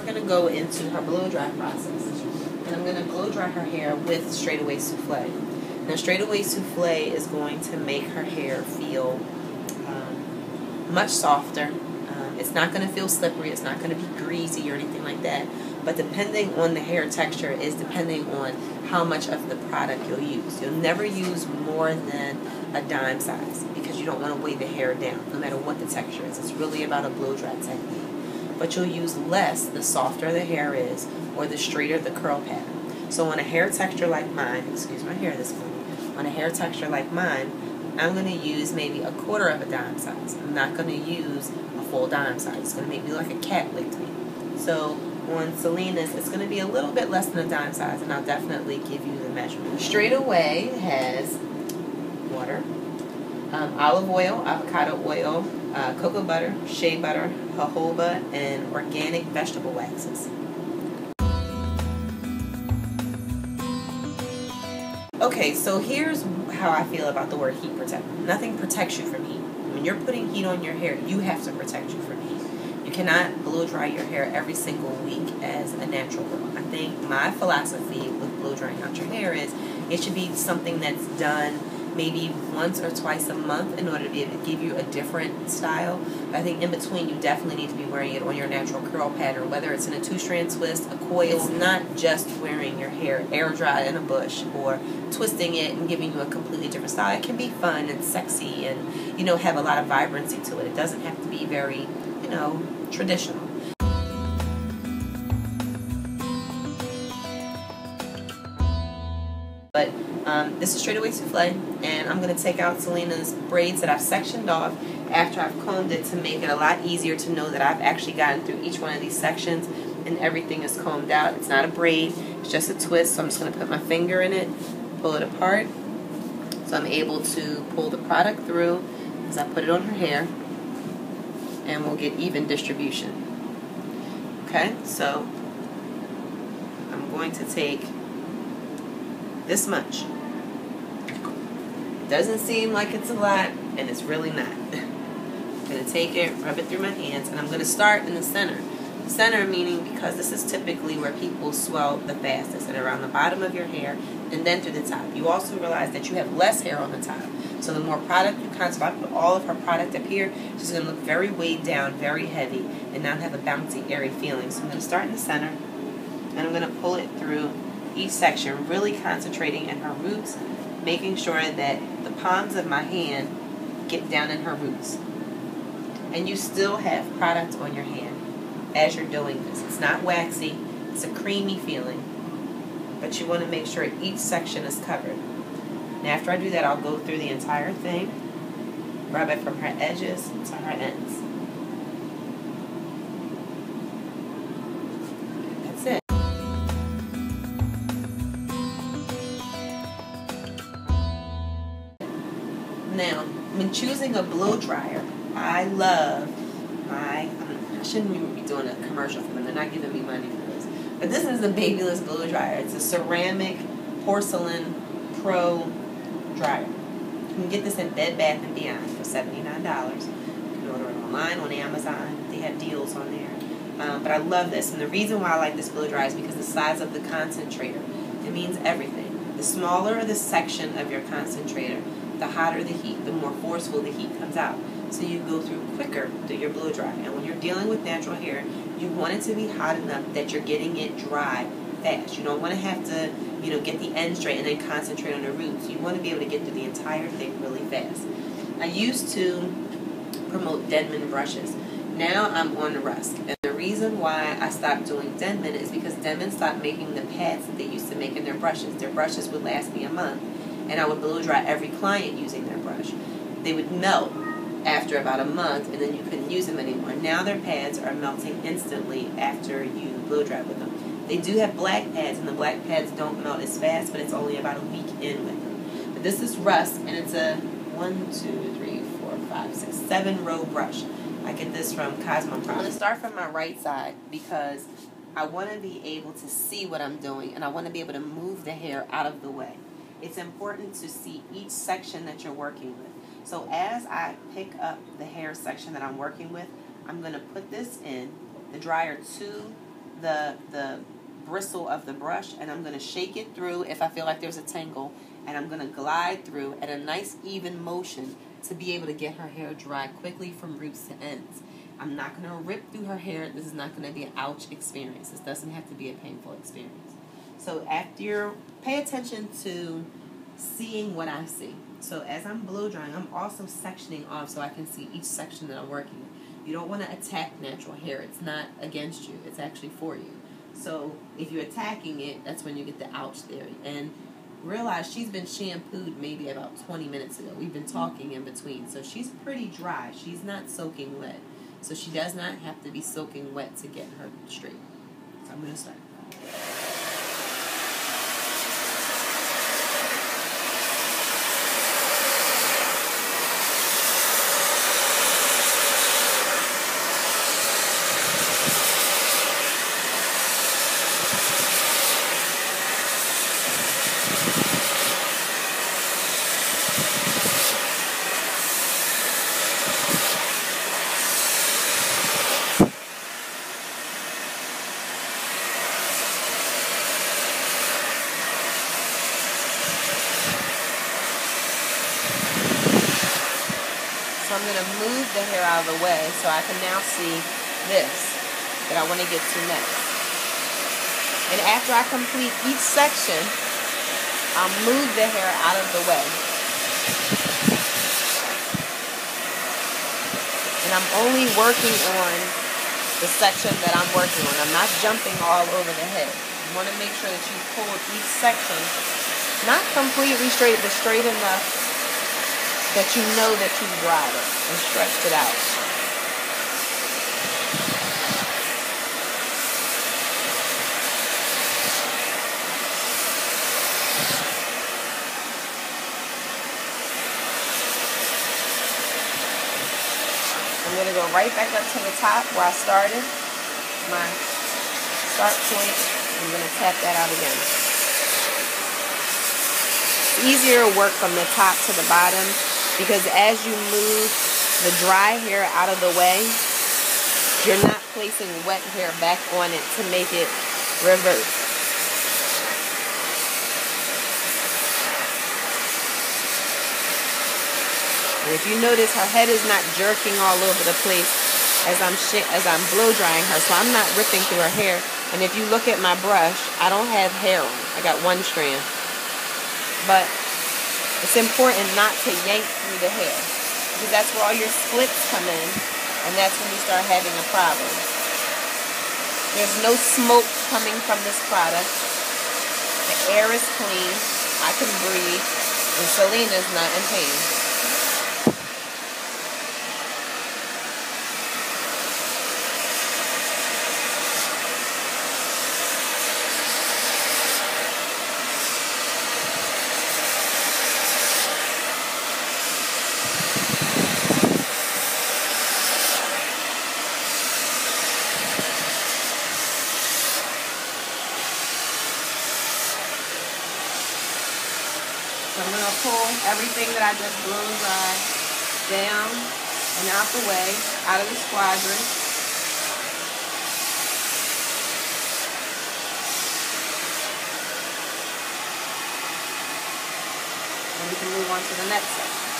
going to go into her blow dry process. And I'm going to blow dry her hair with Str8 Away Sufle. Now, Str8 Away Sufle is going to make her hair feel much softer. It's not going to feel slippery. It's not going to be greasy or anything like that. But depending on the hair texture is depending on how much of the product you'll use. You'll never use more than a dime size because you don't want to weigh the hair down, no matter what the texture is. It's really about a blow dry technique. But you'll use less the softer the hair is or the straighter the curl pattern. So on a hair texture like mine, excuse my hair this morning, on a hair texture like mine, I'm going to use maybe a quarter of a dime size. I'm not going to use a full dime size. It's going to make me like a cat licked me. So on Selena's, it's going to be a little bit less than a dime size, and I'll definitely give you the measurement. Str8 Away has water, olive oil, avocado oil, cocoa butter, shea butter, jojoba, and organic vegetable waxes. Okay, so here's how I feel about the word heat protect. Nothing protects you from heat. When you're putting heat on your hair, you have to protect you from heat. You cannot blow dry your hair every single week as a natural girl. I think my philosophy with blow drying out your hair is it should be something that's done maybe once or twice a month in order to be able to give you a different style. But I think in between you definitely need to be wearing it on your natural curl pattern, whether it's in a 2-strand twist, a coil. It's not just wearing your hair air dried in a bush or twisting it and giving you a completely different style. It can be fun and sexy and, you know, have a lot of vibrancy to it. It doesn't have to be very, you know, traditional. But this is Str8 Away Sufle, and I'm going to take out Selena's braids that I've sectioned off after I've combed it to make it a lot easier to know that I've actually gotten through each one of these sections and everything is combed out. It's not a braid, it's just a twist, so I'm just going to put my finger in it, pull it apart, so I'm able to pull the product through as I put it on her hair, and we'll get even distribution. Okay, so I'm going to take this much. Doesn't seem like it's a lot, and it's really not. I'm going to take it, rub it through my hands, and I'm going to start in the center. The center meaning because this is typically where people swell the fastest, and around the bottom of your hair, and then through the top. You also realize that you have less hair on the top. So the more product you concentrate, I put all of her product up here, she's going to look very weighed down, very heavy, and not have a bouncy, airy feeling. So I'm going to start in the center, and I'm going to pull it through each section, really concentrating in her roots, making sure that the palms of my hand get down in her roots. And you still have product on your hand as you're doing this. It's not waxy, it's a creamy feeling, but you want to make sure each section is covered. And after I do that, I'll go through the entire thing, rub it from her edges to her ends. That's it. Now, when choosing a blow dryer, I love I shouldn't even be doing a commercial for them. They're not giving me money for this. But this is the Babyless blow dryer. It's a ceramic porcelain pro dryer. You can get this in Bed Bath & Beyond for $79. You can order it online on Amazon. They have deals on there. But I love this. And the reason why I like this blow dryer is because the size of the concentrator. It means everything. The smaller the section of your concentrator, the hotter the heat, the more forceful the heat comes out. So you go through quicker through your blow dry. And when you're dealing with natural hair, you want it to be hot enough that you're getting it dry fast. You don't want to have to, you know, get the ends straight and then concentrate on the roots. You want to be able to get through the entire thing really fast. I used to promote Denman brushes. Now I'm on the Rusk. And the reason why I stopped doing Denman is because Denman stopped making the pads that they used to make in their brushes. Their brushes would last me a month. And I would blow dry every client using their brush. They would melt after about a month, and then you couldn't use them anymore. Now their pads are melting instantly after you blow dry with them. They do have black pads, and the black pads don't melt as fast, but it's only about a week in with them. But this is Rusk, and it's a 7-row brush. I get this from Cosmoprof. I'm going to start from my right side because I want to be able to see what I'm doing, and I want to be able to move the hair out of the way. It's important to see each section that you're working with. So as I pick up the hair section that I'm working with, I'm going to put this in the dryer to the bristle of the brush, and I'm going to shake it through if I feel like there's a tangle, and I'm going to glide through at a nice even motion to be able to get her hair dry quickly from roots to ends. I'm not going to rip through her hair. This is not going to be an ouch experience. This doesn't have to be a painful experience. So pay attention to seeing what I see. So as I'm blow drying, I'm also sectioning off so I can see each section that I'm working with. You don't want to attack natural hair. It's not against you. It's actually for you. So if you're attacking it, that's when you get the ouch theory. And realize she's been shampooed maybe about 20 minutes ago. We've been talking in between. So she's pretty dry. She's not soaking wet. So she does not have to be soaking wet to get her straight. So I'm going to start. So I'm going to move the hair out of the way so I can now see this that I want to get to next. And after I complete each section, I'll move the hair out of the way. And I'm only working on the section that I'm working on. I'm not jumping all over the head. You want to make sure that you pull each section, not completely straight, but straight enough that you know that you've dried it and stretched it out. I'm going to go right back up to the top where I started. My start point. I'm going to tap that out again. It's easier to work from the top to the bottom, because as you move the dry hair out of the way, you're not placing wet hair back on it to make it reverse. And if you notice, her head is not jerking all over the place as I'm blow drying her, so I'm not ripping through her hair. And if you look at my brush, I don't have hair on. I got one strand. But it's important not to yank through the hair, because that's where all your splits come in, and that's when you start having a problem. There's no smoke coming from this product. The air is clean. I can breathe, and Selena's not in pain. So I'm going to pull everything that I just blow dried down and out the way, out of the quadrant. And we can move on to the next section.